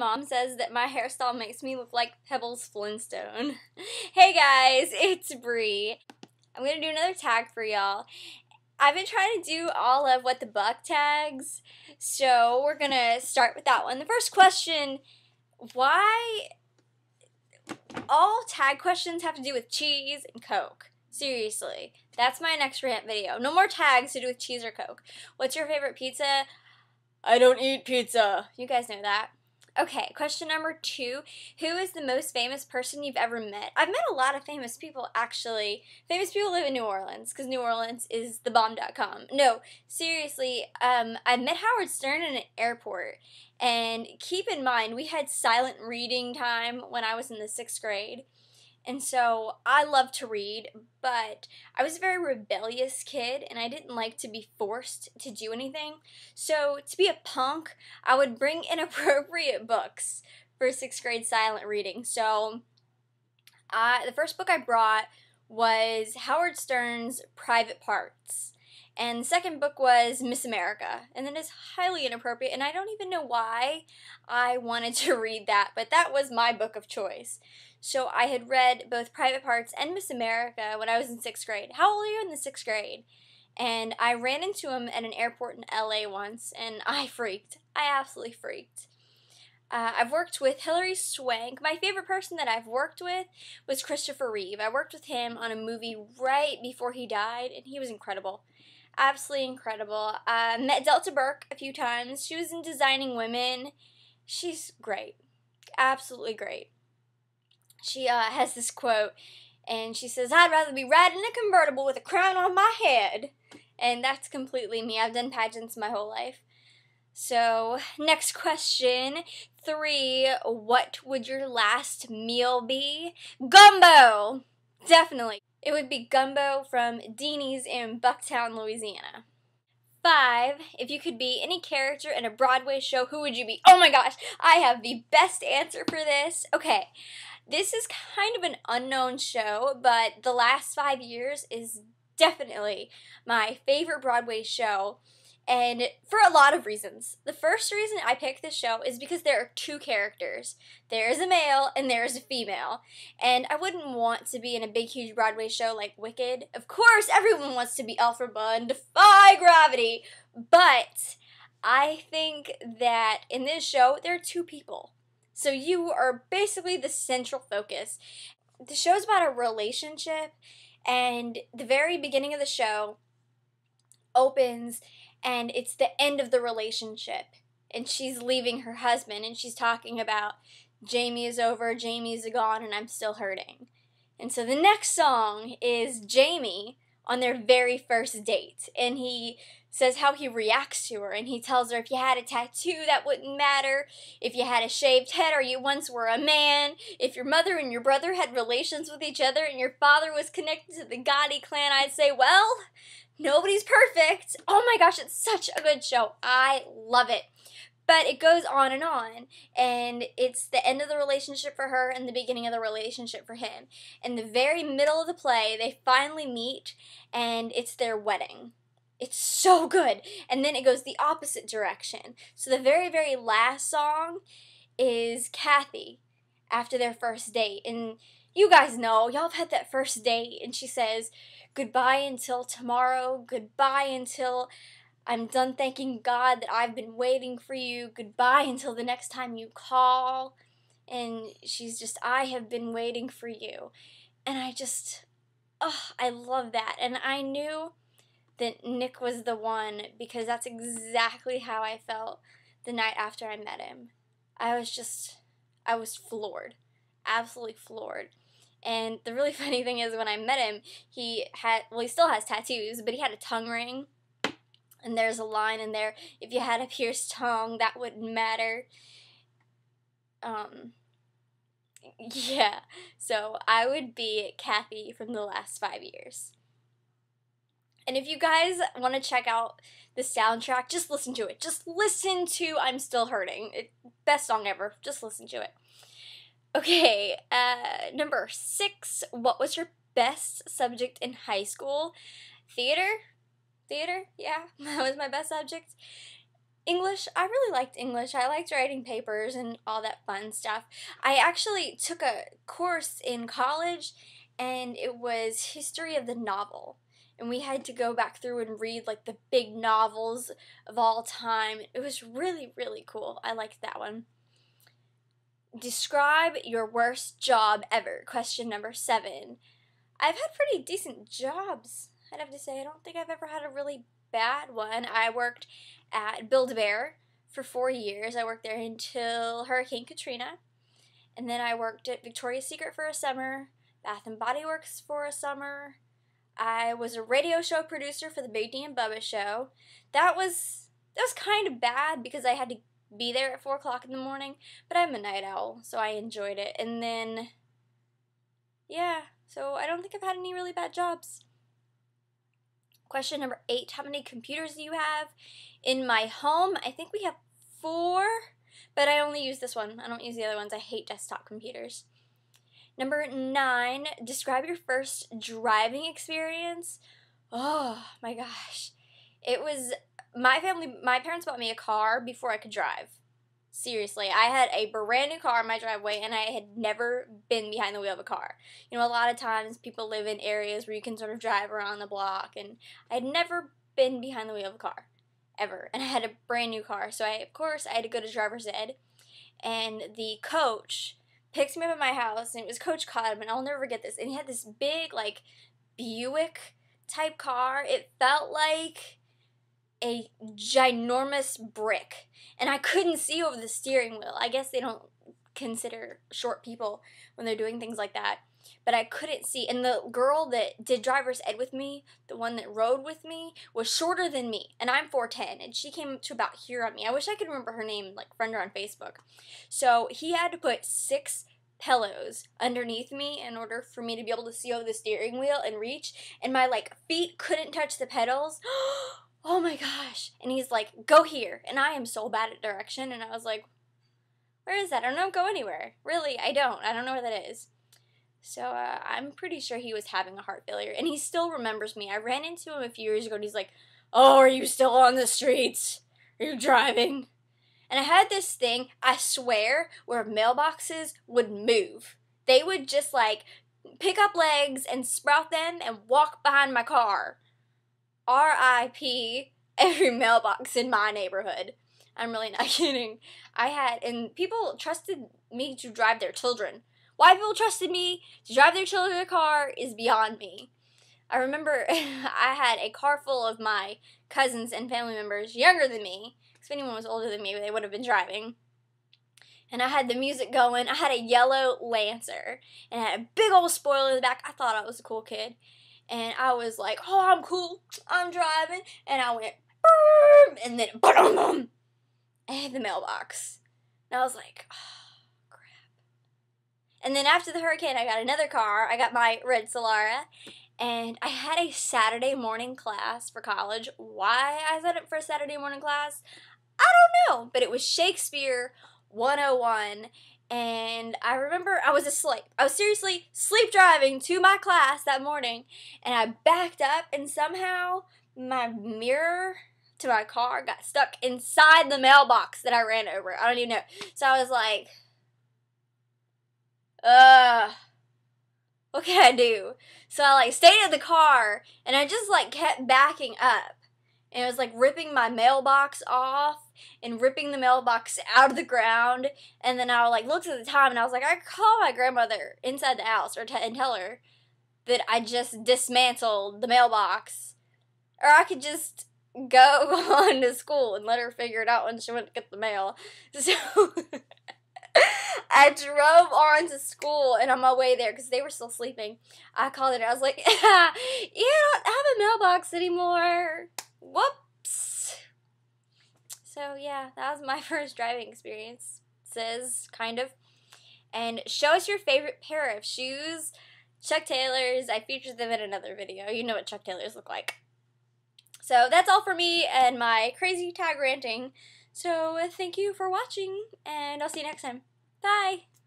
mom says that my hairstyle makes me look like Pebbles Flintstone. Hey guys, it's Bree. I'm gonna do another tag for y'all. I've been trying to do all of What the Buck tags, so we're gonna start with that one. The first question, why all tag questions have to do with cheese and Coke? Seriously, that's my next rant video. No more tags to do with cheese or Coke. What's your favorite pizza? I don't eat pizza. You guys know that. Okay, question number 2. Who is the most famous person you've ever met? I've met a lot of famous people, actually. Famous people live in New Orleans, because New Orleans is thebomb.com. No, seriously, I met Howard Stern in an airport. And keep in mind, we had silent reading time when I was in the 6th grade. And so I love to read, but I was a very rebellious kid and I didn't like to be forced to do anything. So to be a punk, I would bring inappropriate books for 6th grade silent reading. So the first book I brought was Howard Stern's Private Parts. And the second book was Miss America, and that is highly inappropriate, and I don't even know why I wanted to read that, but that was my book of choice. So I had read both Private Parts and Miss America when I was in 6th grade. How old are you in the 6th grade? And I ran into him at an airport in LA once, and I freaked. I absolutely freaked. I've worked with Hilary Swank. My favorite person that I've worked with was Christopher Reeve. I worked with him on a movie right before he died, and he was incredible. Absolutely incredible. Met Delta Burke a few times. She was in Designing Women. She's great. Absolutely great. She has this quote, and she says, "I'd rather be riding a convertible with a crown on my head." And that's completely me. I've done pageants my whole life. So, next question. 3, what would your last meal be? Gumbo! Definitely. It would be gumbo from Deanie's in Bucktown, Louisiana. 5, if you could be any character in a Broadway show, who would you be? Oh my gosh, I have the best answer for this. Okay, this is kind of an unknown show, but The Last 5 Years is definitely my favorite Broadway show. And for a lot of reasons. The first reason I picked this show is because there are 2 characters. There is a male and there is a female. And I wouldn't want to be in a big, huge Broadway show like Wicked. Of course, everyone wants to be Elphaba and defy gravity. But I think that in this show, there are 2 people. So you are basically the central focus. The show's about a relationship. And the very beginning of the show opens, and it's the end of the relationship, and she's leaving her husband, and she's talking about Jamie is over, Jamie's gone, and I'm still hurting. And so the next song is Jamie on their very first date, and he says how he reacts to her, and he tells her, if you had a tattoo, that wouldn't matter. If you had a shaved head, or you once were a man. If your mother and your brother had relations with each other, and your father was connected to the Gotti clan, I'd say, well, nobody's perfect. Oh my gosh, it's such a good show. I love it. But it goes on, and it's the end of the relationship for her and the beginning of the relationship for him. In the very middle of the play, they finally meet, and it's their wedding. It's so good. And then it goes the opposite direction. So the very, very last song is Kathy after their first date. And you guys know, y'all have had that first date, and she says, goodbye until tomorrow, goodbye until I'm done thanking God that I've been waiting for you, goodbye until the next time you call. And she's just, I have been waiting for you. And I love that. And I knew that Nick was the one, because that's exactly how I felt the night after I met him. I was floored. Absolutely floored. And the really funny thing is, when I met him, he still has tattoos, but he had a tongue ring. And there's a line in there, if you had a pierced tongue, that wouldn't matter. Yeah. So I would be Kathy from The Last 5 Years. And if you guys want to check out the soundtrack, just listen to it. Just listen to I'm Still Hurting. Best song ever. Just listen to it. Okay, number 6. What was your best subject in high school? Theater? Yeah, that was my best subject. English, I really liked English. I liked writing papers and all that fun stuff. I actually took a course in college, and it was history of the novel. And we had to go back through and read like the big novels of all time. It was really, really cool. I liked that one. Describe your worst job ever. Question number 7. I've had pretty decent jobs, I'd have to say. I don't think I've ever had a really bad one. I worked at Build-A-Bear for 4 years. I worked there until Hurricane Katrina. And then I worked at Victoria's Secret for a summer, Bath & Body Works for a summer. I was a radio show producer for the Big D and Bubba Show. That was kind of bad because I had to be there at 4 o'clock in the morning, but I'm a night owl, so I enjoyed it. And then, yeah, so I don't think I've had any really bad jobs. Question number 8, how many computers do you have? In my home, I think we have 4, but I only use this one. I don't use the other ones. I hate desktop computers. Number 9, describe your first driving experience. Oh my gosh. It was, my parents bought me a car before I could drive. Seriously, I had a brand new car in my driveway, and I had never been behind the wheel of a car. You know, a lot of times people live in areas where you can sort of drive around the block, and I had never been behind the wheel of a car, ever. And I had a brand new car, so of course I had to go to driver's ed, and the coach picked me up at my house, and it was Coach Cottom, and I'll never forget this. And he had this big, like, Buick type car. It felt like a ginormous brick, and I couldn't see over the steering wheel. I guess they don't consider short people when they're doing things like that, but I couldn't see. And the girl that did driver's ed with me, the one that rode with me, was shorter than me, and I'm 4'10", and she came to about here on me. I wish I could remember her name, like friend her on Facebook. So he had to put 6 pillows underneath me in order for me to be able to see over the steering wheel and reach, and my like feet couldn't touch the pedals. Oh my gosh. And he's like, go here. And I am so bad at direction. And I was like, where is that? I don't go anywhere. Really, I don't. I don't know where that is. So I'm pretty sure he was having a heart failure. And he still remembers me. I ran into him a few years ago, and he's like, oh, are you still on the streets? Are you driving? And I had this thing, I swear, where mailboxes would move. They would just like pick up legs and sprout them and walk behind my car. R.I.P. every mailbox in my neighborhood. I'm really not kidding. And people trusted me to drive their children. Why people trusted me to drive their children in a car is beyond me. I remember I had a car full of my cousins and family members younger than me. If anyone was older than me, they would have been driving. And I had the music going. I had a yellow Lancer, and I had a big old spoiler in the back. I thought I was a cool kid. And I was like, oh, I'm cool, I'm driving. And I went, boom, and then, boom, I hit the mailbox. And I was like, oh, crap. And then after the hurricane, I got another car. I got my red Solara. And I had a Saturday morning class for college. Why I signed up for a Saturday morning class, I don't know. But it was Shakespeare 101. And I remember I was asleep. I was seriously sleep driving to my class that morning, and I backed up, and somehow my mirror to my car got stuck inside the mailbox that I ran over. I don't even know. So I was like, what can I do? So I like stayed in the car, and I just like kept backing up. And it was like ripping my mailbox off and ripping the mailbox out of the ground. And then I like looked at the time, and I was like, I could call my grandmother inside the house and tell her that I just dismantled the mailbox. Or I could just go on to school and let her figure it out when she went to get the mail. So I drove on to school, and on my way there, because they were still sleeping, I called it. I was like, you don't have a mailbox anymore. Whoops. So yeah, that was my first driving experience. Kind of. And show us your favorite pair of shoes. Chuck Taylors. I featured them in another video. You know what Chuck Taylors look like. So that's all for me and my crazy tag ranting. So thank you for watching, and I'll see you next time. Bye.